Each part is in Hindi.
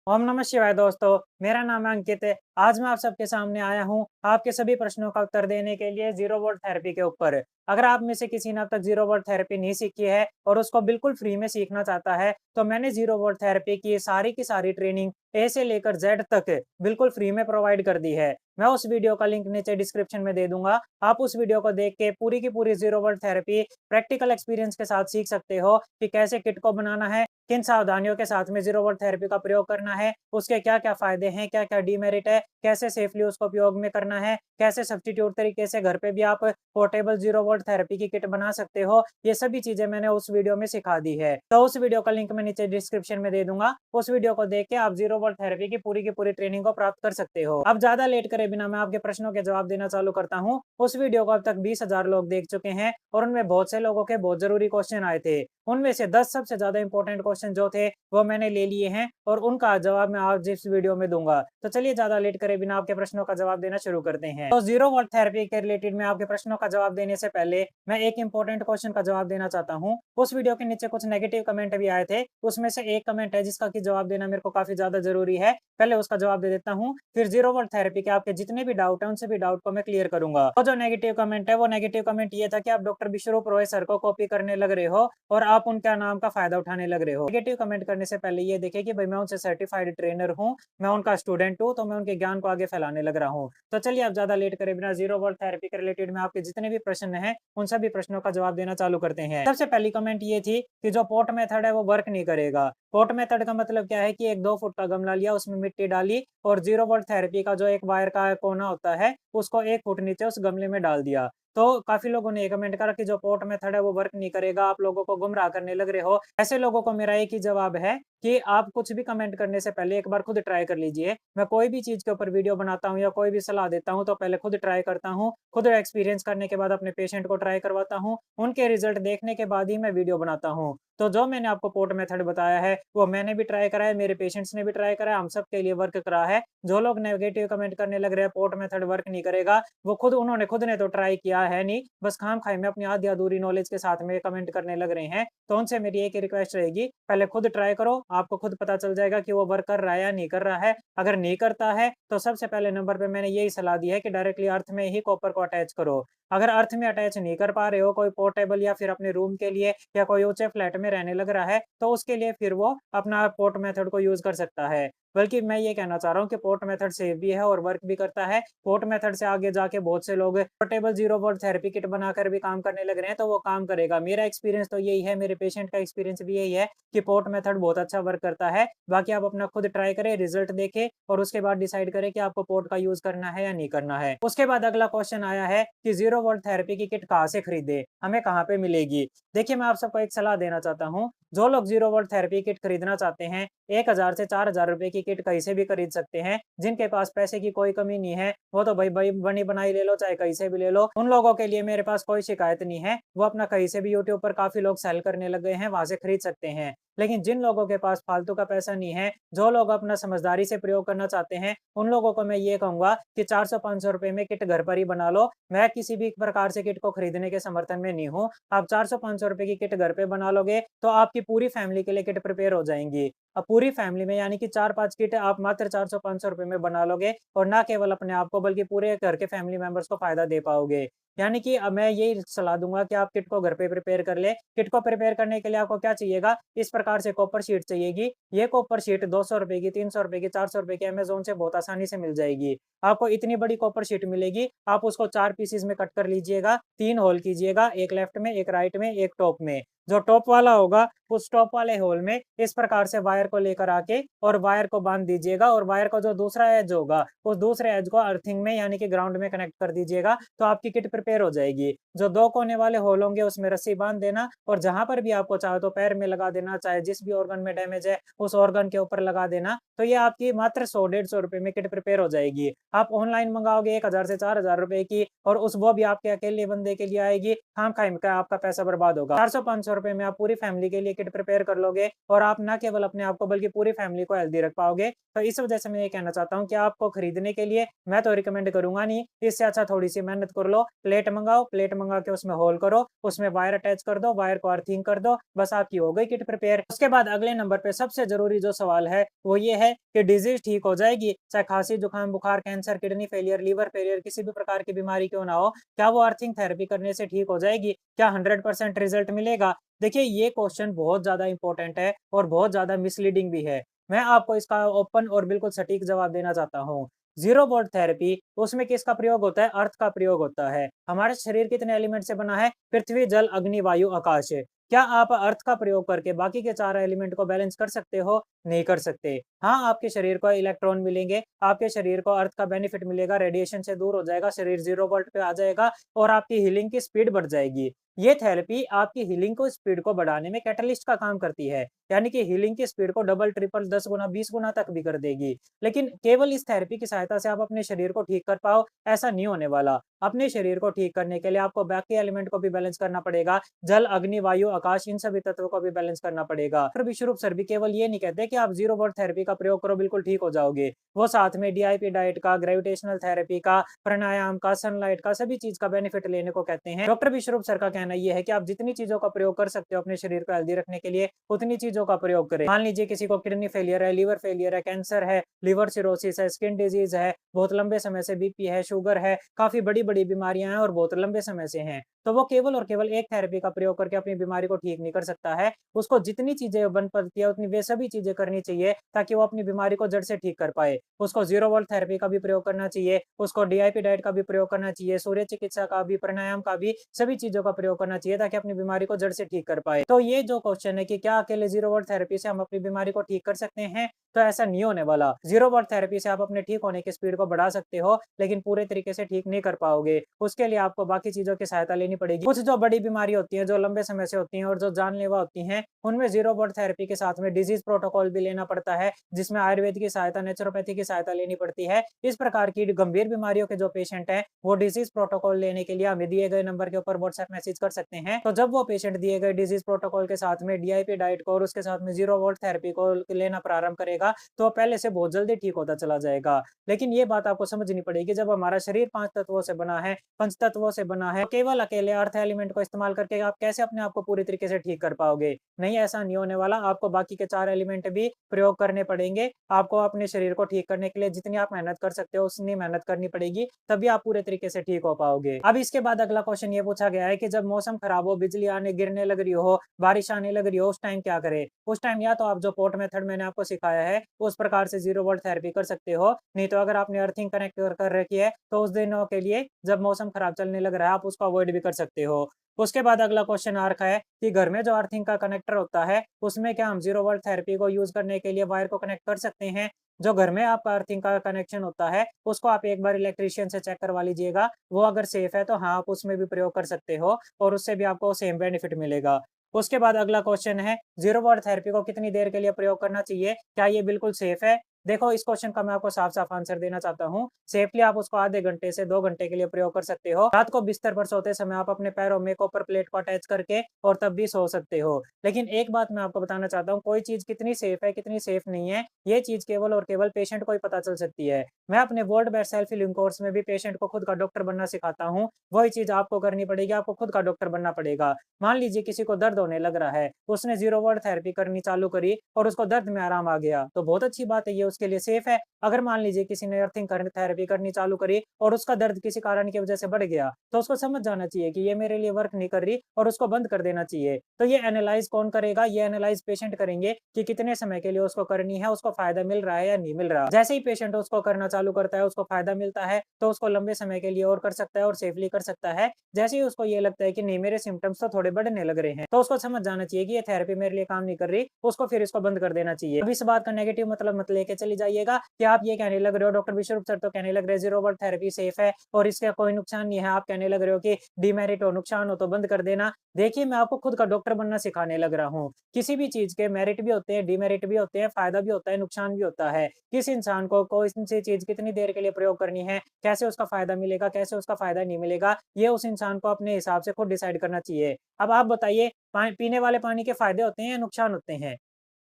ओम नमः शिवाय दोस्तों, मेरा नाम है अंकित है। आज मैं आप सबके सामने आया हूँ आपके सभी प्रश्नों का उत्तर देने के लिए जीरो वोल्ट थेरेपी के ऊपर। अगर आप में से किसी ने अब तक जीरो वोल्ट थेरेपी नहीं सीखी है और उसको बिल्कुल फ्री में सीखना चाहता है, तो मैंने जीरो वोल्ट थेरेपी की सारी ट्रेनिंग ए से लेकर जेड तक बिल्कुल फ्री में प्रोवाइड कर दी है। मैं उस वीडियो का लिंक नीचे डिस्क्रिप्शन में दे दूंगा। आप उस वीडियो को देख के पूरी की पूरी zero volt therapy practical experience के साथ सीख सकते हो कि कैसे किट को बनाना है, किन सावधानियों के साथ में जीरो वोल्ट थेरेपी का प्रयोग करना है, उसके क्या-क्या फ़ायदे हैं, क्या-क्या डीमेरिट है, कैसे सेफली उसको उपयोग में करना है, कैसे सब्स्टिट्यूट तरीके से घर पे भी आप पोर्टेबल जीरो वोल्ट थेरेपी की किट बना सकते हो। ये सभी चीज़ें मैंने उस वीडियो में सिखा दी है। तो उस वीडियो का लिंक मैं नीचे डिस्क्रिप्शन में दे दूँगा। उस वीडियो को देख के आप जीरो वोल्ट थेरेपी की पूरी ट्रेनिंग को प्राप्त कर सकते हो। अब ज़्यादा लेट करे बिना मैं आपके प्रश्नों के जवाब देना चालू करता हूँ। उस वीडियो को अब तक 20,000 लोग देख चुके हैं और उनमें बहुत से लोगों के बहुत ज़रूरी क्वेश्चन आए थे। उनमें से 10 सबसे ज़्यादा इंपॉर्टेंट क्वेश्चन जो थे वो मैंने ले लिए हैं और उनका जवाब मैं आज इस वीडियो में दूंगा। तो चलिए ज़्यादा लेट करे बिना आपके प्रश्नों का जवाब देना शुरू करते हैं। तो जीरो वोल्ट थेरेपी के रिलेटेड मैं आपके प्रश्नों का जवाब देने से पहले मैं एक इंपॉर्टेंट क्वेश्चन का जवाब देना चाहता हूँ। उस वीडियो के नीचे कुछ नेगेटिव कमेंट भी आए थे, उसमें से एक कमेंट है जिसका की जवाब देना मेरे को काफी ज्यादा जरूरी है। पहले उसका जवाब दे देता हूँ, फिर जीरो वोल्ट थेरेपी के आपके जितने भी डाउट है उन सभी डाउट को मैं क्लियर करूंगा। तो जो नेगेटिव कमेंट है वो नेगेटिव कमेंट ये था कि आप डॉक्टर विश्वरूप रॉय सर को कॉपी करने लग रहे हो और आप उनका नाम का फायदा उठाने लग रहे हो। नेगेटिव कमेंट करने से पहले ये देखें कि भाई मैं उनसे सर्टिफाइड ट्रेनर हूँ, मैं उनका स्टूडेंट हूँ, तो मैं उनके ज्ञान को आगे फैलाने लग रहा हूँ। तो चलिए आप ज्यादा लेट करे बिना जीरो वोल्ट थेरेपी के रिलेटेड में आपके जितने भी प्रश्न हैं उन सभी प्रश्नों का जवाब देना चालू करते हैं। सबसे पहली कमेंट ये थी कि जो पोट मेथड है वो वर्क नहीं करेगा। पोट मेथड का मतलब क्या है कि एक 2 फुट का गमला लिया, उसमें मिट्टी डाली और जीरो वोल्ट थेरेपी का जो एक वायर का कोना होता है उसको 1 फुट नीचे उस गमले में डाल दिया। तो काफी लोगों ने ये कमेंट करा कि जो पोट मेथड है वो वर्क नहीं करेगा, आप लोगों को गुमराह करने लग रहे हो। ऐसे लोगों को मेरा एक ही जवाब है कि आप कुछ भी कमेंट करने से पहले एक बार खुद ट्राई कर लीजिए। मैं कोई भी चीज के ऊपर वीडियो बनाता हूँ या कोई भी सलाह देता हूँ तो पहले खुद ट्राई करता हूँ, खुद एक्सपीरियंस करने के बाद अपने पेशेंट को ट्राई करवाता हूँ, उनके रिजल्ट देखने के बाद ही मैं वीडियो बनाता हूँ। तो जो मैंने आपको पोट मेथड बताया है वो मैंने भी ट्राई करा है, मेरे पेशेंट्स ने भी ट्राई करा है, हम सब के लिए वर्क करा है। जो लोग नेगेटिव कमेंट करने लग रहे हैं पोट मेथड वर्क नहीं करेगा, वो खुद ने तो ट्राई किया है नहीं, बस खाम खाई में अपनी आधी अधूरी नॉलेज के साथ में कमेंट करने लग रहे हैं। तो उनसे मेरी एक ही रिक्वेस्ट रहेगी, पहले खुद ट्राई करो, आपको खुद पता चल जाएगा कि वो वर्क कर रहा है या नहीं कर रहा है। अगर नहीं करता है तो सबसे पहले नंबर पे मैंने यही सलाह दी है कि डायरेक्टली अर्थ में ही कॉपर को अटैच करो। अगर अर्थ में अटैच नहीं कर पा रहे हो, कोई पोर्टेबल या फिर अपने रूम के लिए या कोई ऊंचे फ्लैट में रहने लग रहा है, तो उसके लिए फिर वो अपना पोर्ट मेथड को यूज कर सकता है। बल्कि मैं ये कहना चाह रहा हूँ कि पोर्ट मेथड सेफ भी है और वर्क भी करता है। पोर्ट मेथड से आगे जाके बहुत से लोग portable zero volt therapy kit बनाकर भी काम करने लग रहे हैं, तो वो काम करेगा। मेरा एक्सपीरियंस तो यही है, मेरे पेशेंट का एक्सपीरियंस भी यही है कि पोर्ट मेथड बहुत अच्छा वर्क करता है। बाकी आप अपना खुद ट्राई करें, रिजल्ट देखें और उसके बाद डिसाइड करें कि आपको पोर्ट का यूज करना है या नहीं करना है। उसके बाद अगला क्वेश्चन आया है कि जीरो वोल्ट थेरेपी की किट कहाँ से खरीदे, हमें कहाँ पे मिलेगी। देखिए मैं आप सबको एक सलाह देना चाहता हूँ, जो लोग जीरो वोल्ट थेरेपी किट खरीदना चाहते हैं 1,000 से 4,000 रुपए की किट कहीं से भी खरीद सकते हैं। जिनके पास पैसे की कोई कमी नहीं है वो तो भाई भाई बनी बनाई ले लो, चाहे कहीं से भी ले लो। उन लोगों के लिए मेरे पास कोई शिकायत नहीं है, वो अपना कहीं से भी यूट्यूब पर काफी लोग सेल करने लग गए हैं, वहां से खरीद सकते हैं। लेकिन जिन लोगों के पास फालतू का पैसा नहीं है, जो लोग अपना समझदारी से प्रयोग करना चाहते हैं, उन लोगों को मैं ये कहूंगा कि 400-500 रुपए में किट घर पर ही बना लो। मैं किसी भी प्रकार से किट को खरीदने के समर्थन में नहीं हूँ। आप 400-500 रुपए की किट घर पे बना लोगे तो आपकी पूरी फैमिली के लिए किट प्रिपेयर हो जाएंगी। अब पूरी फैमिली में यानी कि 4-5 किट आप मात्र 400-500 रुपए में बना लोगे और ना केवल अपने आप को बल्कि पूरे घर के फैमिली मेंबर्स को फायदा दे पाओगे। यानी कि अब मैं यही सलाह दूंगा कि आप किट को घर पे प्रिपेयर कर ले। किट को प्रिपेयर करने के लिए आपको क्या चाहिएगा, इस प्रकार से कॉपर शीट चाहिएगी। ये कॉपर शीट 200 रुपए की, 300 रुपए की, 400 रुपए की अमेज़न से बहुत आसानी से मिल जाएगी। आपको इतनी बड़ी कॉपर शीट मिलेगी, आप उसको 4 पीसेस में कट कर लीजिएगा, 3 होल कीजिएगा, एक लेफ्ट में, एक राइट में, एक टॉप में। जो टॉप वाला होगा उस टॉप वाले होल में इस प्रकार से वायर को लेकर आके और वायर को बांध दीजिएगा और वायर का जो दूसरा एज होगा उस दूसरे एज को अर्थिंग में यानी कि ग्राउंड में कनेक्ट कर दीजिएगा, तो आपकी किट प्रिपेयर हो जाएगी। जो 2 कोने वाले होल होंगे उसमें रस्सी बांध देना और जहां पर भी आपको चाहे तो पैर में लगा देना, चाहे जिस भी ऑर्गन में डैमेज है उस ऑर्गन के ऊपर लगा देना। तो ये आपकी मात्र 100-150 रुपए में किट प्रिपेयर हो जाएगी। आप ऑनलाइन मंगाओगे 1,000 से 4,000 रुपए की और वो भी आपके अकेले बंदे के लिए आएगी, खाम खाई का आपका पैसा बर्बाद होगा। 400-500 ₹1500 में आप पूरी फैमिली के लिए किट प्रिपेयर कर लोगे और आप ना केवल अपने आप को बल्कि पूरी फैमिली को हेल्दी रख पाओगे। तो इस वजह से मैं ये कहना चाहता हूँ कि आपको खरीदने के लिए मैं तो रिकमेंड करूँगा नहीं, इससे अच्छा थोड़ी-सी मेहनत कर लो, प्लेट मँगाओ, प्लेट मँगा के उसमें होल करो, उसमें वायर अटैच कर दो, वायर को अर्थिंग कर दो, बस आपकी हो गई किट प्रिपेयर। उसके बाद अगले नंबर पे सबसे ज़रूरी जो सवाल है, वो ये है कि डिज़ीज़ ठीक हो जाएगी? चाहे खाँसी, जुकाम, बुखार, cancer, kidney failure, liver failure किसी भी प्रकार की बीमारी क्यों ना हो, क्या वो अर्थिंग थेरेपी करने से ठीक हो जाएगी? क्या 100% रिज़ल्ट मिलेगा? देखिए, ये क्वेश्चन बहुत ज़्यादा इम्पोर्टेंट है और बहुत ज़्यादा मिसलीडिंग भी है। मैं आपको इसका ओपन और बिल्कुल सटीक जवाब देना चाहता हूँ। ज़ीरो बोल्ट थेरेपी उसमें किसका प्रयोग होता है? अर्थ का प्रयोग होता है। हमारा शरीर कितने एलिमेंट से बना है? पृथ्वी, जल, अग्नि, वायु, आकाश। क्या आप अर्थ का प्रयोग करके बाकी के 4 एलिमेंट को बैलेंस कर सकते हो? नहीं कर सकते। हाँ, आपके शरीर को इलेक्ट्रॉन मिलेंगे, आपके शरीर को अर्थ का बेनिफिट मिलेगा, रेडिएशन से दूर हो जाएगा, शरीर ज़ीरो वोल्ट पे आ जाएगा और आपकी हीलिंग की स्पीड बढ़ जाएगी। ये थेरेपी आपकी हीलिंग को स्पीड को बढ़ाने में कैटलिस्ट का काम करती है, यानी कि हीलिंग की स्पीड को डबल, ट्रिपल, 10 गुना, 20 गुना तक भी कर देगी। लेकिन केवल इस थेरेपी की सहायता से आप अपने शरीर को ठीक कर पाओ, ऐसा नहीं होने वाला। अपने शरीर को ठीक करने के लिए आपको बाकी एलिमेंट को भी बैलेंस करना पड़ेगा। जल, अग्नि, वायु, आकाश इन सभी तत्वों को भी बैलेंस करना पड़ेगा। डॉक्टर विश्वरूप सर भी केवल ये नहीं कहते कि आप ज़ीरो वोल्ट थेरेपी का प्रयोग करो, बिल्कुल ठीक हो जाओगे। वो साथ में डीआईपी डाइट का, ग्रेविटेशनल थेरेपी का, प्राणायाम का, सनलाइट का, सभी चीज़ का बेनिफिट लेने को कहते हैं। डॉक्टर विश्वरूप सर का कहना ये है कि आप जितनी चीज़ों का प्रयोग कर सकते हो अपने शरीर को हेल्दी रखने के लिए, उतनी चीज़ों का प्रयोग करें। मान लीजिए किसी को किडनी फेलियर है, लीवर फेलियर है, कैंसर है, लिवर सिरोसिस है, स्किन डिजीज़ है, बहुत लंबे समय से बीपी है, शुगर है, काफ़ी बड़ी-बड़ी बीमारियाँ हैं और बहुत लंबे समय से हैं। तो वो केवल और केवल एक थेरेपी का प्रयोग करके अपनी बीमारी को ठीक नहीं कर सकता है। उसको जितनी चीज़ें बन पड़ती है उतनी वे सभी चीज़ें करनी चाहिए ताकि वो अपनी बीमारी को जड़ से ठीक कर पाए। उसको ज़ीरो वोल्ट थेरेपी का भी प्रयोग करना चाहिए, उसको डीआईपी डाइट का भी प्रयोग करना चाहिए, सूर्य चिकित्सा का भी, प्राणायाम का भी, सभी चीज़ों का प्रयोग करना चाहिए ताकि अपनी बीमारी को जड़ से ठीक कर पाए। तो ये जो क्वेश्चन है कि क्या अकेले ज़ीरो वोल्ट थेरेपी से हम अपनी बीमारी को ठीक कर सकते हैं? तो ऐसा नहीं होने वाला। ज़ीरो वोल्ट थेरेपी से आप अपने ठीक होने की स्पीड को बढ़ा सकते हो, लेकिन पूरे तरीके से ठीक नहीं कर पाओगे। उसके लिए आपको बाकी चीज़ों की सहायता लेनी पड़ेगी। कुछ जो बड़ी बीमारी होती हैं, जो लंबे समय से होती हैं और जो जानलेवा होती हैं, उनमें ज़ीरो वोल्ट थेरेपी के साथ में डिजीज़ प्रोटोकॉल भी लेना पड़ता है, जिसमें आयुर्वेद की सहायता, नेचुरोपैथी की सहायता लेनी पड़ती है। इस प्रकार की गंभीर बीमारियों के जो पेशेंट हैं, वो डिजीज़ प्रोटोकॉल लेने के लिए हमें दिए गए नंबर के ऊपर व्हाट्सएप मैसेज कर सकते हैं। तो जब वो पेशेंट दिए गए डिजीज़ प्रोटोकॉल के साथ में डीआईपी डाइट को और उसके साथ में ज़ीरो वोल्ट थेरेपी को लेना प्रारंभ करेगा, तो पहले से बहुत जल्दी ठीक होता चला जाएगा। लेकिन ये बात आपको समझनी पड़ेगी, जब हमारा शरीर 5 तत्वों से बना है, पंच तत्वों से बना है, तो केवल अकेले अर्थ एलिमेंट को इस्तेमाल करके आप कैसे अपने आप को पूरी तरीके से ठीक कर पाओगे? नहीं, ऐसा नहीं होने वाला। आपको बाकी के 4 एलिमेंट भी प्रयोग करने पड़ेंगे। आपको अपने शरीर को ठीक करने के लिए जितनी आप मेहनत कर सकते हो, उतनी मेहनत करनी पड़ेगी, तभी आप पूरे तरीके से ठीक हो पाओगे। अब इसके बाद अगला क्वेश्चन ये पूछा गया है कि जब मौसम खराब हो, बिजली आने गिरने लग रही हो, बारिश आने लग रही हो, उस टाइम क्या करें? उस टाइम या तो आप जो पोर्ट मेथड मैंने आपको सिखाया है, उस प्रकार से ज़ीरो वोल्ट थेरेपी कर सकते हो। नहीं तो अगर आपने अर्थिंग कनेक्ट कर रखी है, तो उस दिनों के लिए जब मौसम खराब चलने लग रहा है, आप उसको अवॉइड भी कर सकते हो। उसके बाद अगला क्वेश्चन आ रखा है कि घर में जो अर्थिंग का कनेक्टर होता है, उसमें क्या हम ज़ीरो वोल्ट थेरेपी को यूज़ करने के लिए वायर को कनेक्ट कर सकते हैं? जो घर में आपका अर्थिंग का कनेक्शन होता है, उसको आप एक बार इलेक्ट्रीशियन से चेक करवा लीजिएगा। वो अगर सेफ है, तो हाँ, आप उसमें भी प्रयोग कर सकते हो और उससे भी आपको सेम बेनिफिट मिलेगा। उसके बाद अगला क्वेश्चन है, ज़ीरो वोल्ट थेरेपी को कितनी देर के लिए प्रयोग करना चाहिए? क्या ये बिल्कुल सेफ है? देखो, इस क्वेश्चन का मैं आपको साफ-साफ आंसर देना चाहता हूँ। सेफली आप उसको आधे घंटे से 2 घंटे के लिए प्रयोग कर सकते हो। रात को बिस्तर पर सोते समय आप अपने पैरों में कॉपर प्लेट को अटैच करके और तब भी सो सकते हो। लेकिन एक बात मैं आपको बताना चाहता हूँ, कोई चीज़ कितनी सेफ है, कितनी सेफ नहीं है, ये चीज़ केवल और केवल पेशेंट को ही पता चल सकती है। मैं अपने world best self healing course में भी पेशेंट को खुद का डॉक्टर बनना सिखाता हूँ। वही चीज़ आपको करनी पड़ेगी, आपको खुद का डॉक्टर बनना पड़ेगा। मान लीजिए किसी को दर्द होने लग रहा है, उसने ज़ीरो वोल्ट थेरेपी करनी चालू करी और उसको दर्द में आराम आ गया, तो बहुत अच्छी बात है, ये उसके लिए सेफ है। अगर मान लीजिए किसी ने अर्थिंग थेरेपी करनी चालू करी और उसका दर्द किसी कारण की वजह से बढ़ गया, तो उसको समझ जाना चाहिए कि ये मेरे लिए वर्क नहीं कर रही और उसको बंद कर देना चाहिए। तो ये एनालाइज़ कौन करेगा? ये एनालाइज़ पेशेंट करेंगे कि कितने समय के लिए उसको करनी है, उसको फ़ायदा मिल रहा है या नहीं मिल रहा। जैसे ही पेशेंट उसको करना चालू करता है, उसको फ़ायदा मिलता है, तो उसको लंबे समय के लिए और कर सकता है और सेफली कर सकता है। जैसे ही उसको ये लगता है कि नहीं, मेरे सिम्पटम्स तो थोड़े बढ़ने लग रहे हैं, तो उसको समझ जाना चाहिए कि ये थेरेपी मेरे लिए काम नहीं कर रही, उसको फिर इसको बंद कर देना चाहिए। अब इस बात का नेगेटिव मतलब मत लेके चलिए चली जाइएगा कि आप ये कहने लग रहे हो, डॉक्टर विश्वरूप सर तो कहने लग रहे हैं जीरो वोल्ट थेरेपी सेफ है और इसका कोई नुकसान नहीं है, आप कहने लग रहे हो कि डिमेरिट हो, नुकसान हो तो बंद कर देना। देखिए, मैं आपको खुद का डॉक्टर बनना सिखाने लग रहा हूँ। किसी भी चीज के मेरिट भी होते हैं, डिमेरिट भी होते हैं, फायदा भी होता है, नुकसान भी होता है। किस इंसान को कौन सी चीज कितनी देर के लिए प्रयोग करनी है, कैसे उसका फायदा मिलेगा, कैसे उसका फायदा नहीं मिलेगा, ये उस इंसान को अपने हिसाब से खुद डिसाइड करना चाहिए। अब आप बताइए, पीने वाले पानी के फायदे होते हैं या नुकसान होते हैं?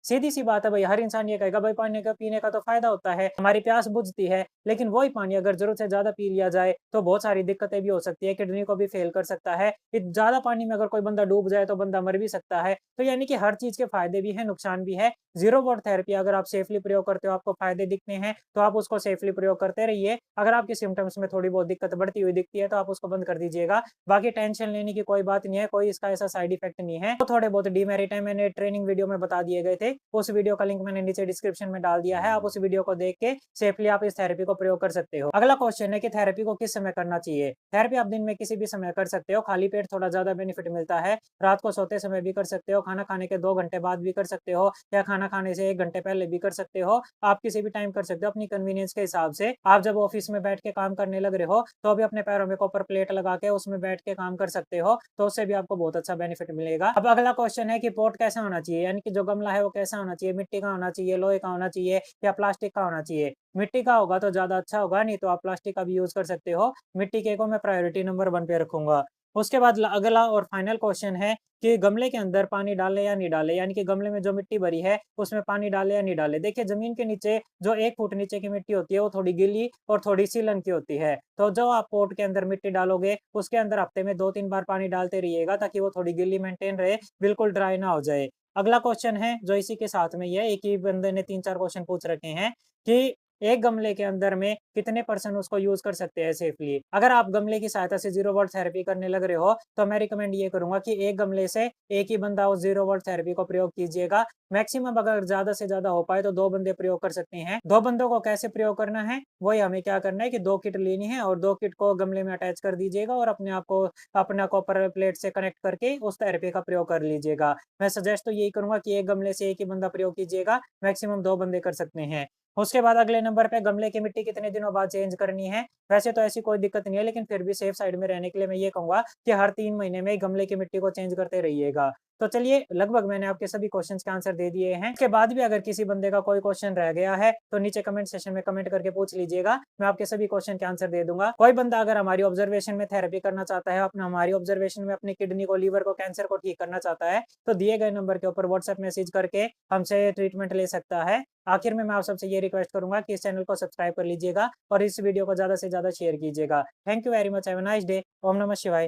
सीधी-सी बात है भाई, हर इंसान ये कहेगा भाई पानी का पीने का तो फ़ायदा होता है, हमारी प्यास बुझती है, लेकिन वही पानी अगर ज़रूरत से ज़्यादा पी लिया जाए, तो बहुत सारी दिक्कतें भी हो सकती है, किडनी को भी फ़ेल कर सकता है। ज़्यादा पानी में अगर कोई बंदा डूब जाए, तो बंदा मर भी सकता है। तो यानी कि हर चीज़ के फ़ायदे भी हैं, नुकसान भी है। ज़ीरो वाट थेरेपी अगर आप सेफ़ली प्रयोग करते हो, आपको फ़ायदे दिखते हैं, तो आप उसको सेफ़ली प्रयोग करते रहिए। अगर आपके सिम्पटम्स में थोड़ी बहुत दिक्कत बढ़ती हुई दिखती है, तो आप उसको बंद कर दीजिएगा। बाकी टेंशन लेने की कोई बात नहीं है, कोई इसका ऐसा साइड इफ़ेक्ट नहीं है। तो थोड़े बहुत डिमेरिट है, मैंने ट्रेनिंग वीडियो में बता दिए गए थे, उस वीडियो का लिंक मैंने नीचे डिस्क्रिप्शन में डाल दिया है, आप उस वीडियो को देख के सेफली आप इस थेरेपी को प्रयोग कर सकते हो। अगला क्वेश्चन है कि थेरेपी को किस समय करना चाहिए? थेरेपी आप दिन में किसी भी समय कर सकते हो, खाली पेट थोड़ा ज़्यादा बेनिफिट मिलता है, रात को सोते समय भी कर सकते हो, खाना खाने के 2 घंटे बाद भी कर सकते हो या खाना खाने से 1 घंटे पहले भी कर सकते हो। आप किसी भी टाइम कर सकते हो अपनी कन्वीनियंस के हिसाब से। आप जब ऑफिस में बैठ के काम करने लग रहे हो, तो भी अपने पैरों में कॉपर प्लेट लगा के उसमें बैठ के काम कर सकते हो, तो उससे भी आपको बहुत अच्छा बेनिफिट मिलेगा। अब अगला क्वेश्चन है कि पॉट कैसा होना चाहिए, यानी कि जो गमला है वो कैसा होना चाहिए? मिट्टी का होना चाहिए, लोहे का होना चाहिए या प्लास्टिक का होना चाहिए? मिट्टी का होगा तो ज़्यादा अच्छा होगा, नहीं तो आप प्लास्टिक का भी यूज़ कर सकते हो। मिट्टी के को मैं प्रायोरिटी नंबर 1 पे रखूँगा। उसके बाद अगला और फाइनल क्वेश्चन है कि गमले के अंदर पानी डालें या नहीं डालें? यानी कि गमले में जो मिट्टी भरी है, उसमें पानी डालें या नहीं डालें? देखिए, ज़मीन के नीचे जो 1 फुट नीचे की मिट्टी होती है, वो थोड़ी गीली और थोड़ी सीलन की होती है। तो जो आप पॉट के अंदर मिट्टी डालोगे, उसके अंदर हफ्ते में 2-3 बार पानी डालते रहिएगा, ताकि वो थोड़ी गीली मेंटेन रहे, बिल्कुल ड्राई ना हो जाए। अगला क्वेश्चन है, जो इसी के साथ में ही है, एक ही बंदे ने 3-4 क्वेश्चन पूछ रखे हैं कि एक गमले के अंदर में कितने पर्सन उसको यूज़ कर सकते हैं सेफली? अगर आप गमले की सहायता से ज़ीरो वाट थेरेपी करने लग रहे हो, तो मैं रिकमेंड ये करूँगा कि एक गमले से एक ही बंदा उस ज़ीरो वाट थेरेपी को प्रयोग कीजिएगा। मैक्सिमम अगर ज़्यादा से ज़्यादा हो पाए तो 2 बंदे प्रयोग कर सकते हैं। 2 बंदों को कैसे प्रयोग करना है? वही हमें क्या करना है कि 2 किट लेनी है और 2 किट को गमले में अटैच कर दीजिएगा और अपने आप को अपना कॉपर प्लेट से कनेक्ट करके उस थेरेपी का प्रयोग कर लीजिएगा। मैं सजेस्ट तो यही करूँगा कि एक गमले से एक ही बंदा प्रयोग कीजिएगा, मैक्सिमम 2 बंदे कर सकते हैं। उसके बाद अगले नंबर पे गमले की मिट्टी कितने दिनों बाद चेंज करनी है? वैसे तो ऐसी कोई दिक्कत नहीं है, लेकिन फिर भी सेफ साइड में रहने के लिए मैं ये कहूँगा कि हर 3 महीने में गमले की मिट्टी को चेंज करते रहिएगा। तो चलिए, लगभग मैंने आपके सभी क्वेश्चंस के आंसर दे दिए हैं। उसके बाद भी अगर किसी बंदे का कोई क्वेश्चन रह गया है, तो नीचे कमेंट सेक्शन में कमेंट करके पूछ लीजिएगा, मैं आपके सभी क्वेश्चन के आंसर दे दूँगा। कोई बंदा अगर हमारी ऑब्जर्वेशन में थेरेपी करना चाहता है, अपना हमारी ऑब्जर्वेशन में अपनी किडनी को, लीवर को, कैंसर को ठीक करना चाहता है, तो दिए गए नंबर के ऊपर व्हाट्सएप मैसेज करके हमसे ट्रीटमेंट ले सकता है। आखिर में मैं आप सबसे ये रिक्वेस्ट करूँगा कि इस चैनल को सब्सक्राइब कर लीजिएगा और इस वीडियो को ज़्यादा से ज़्यादा शेयर कीजिएगा। Thank you very much, have a nice day. ओम नमः शिवाय।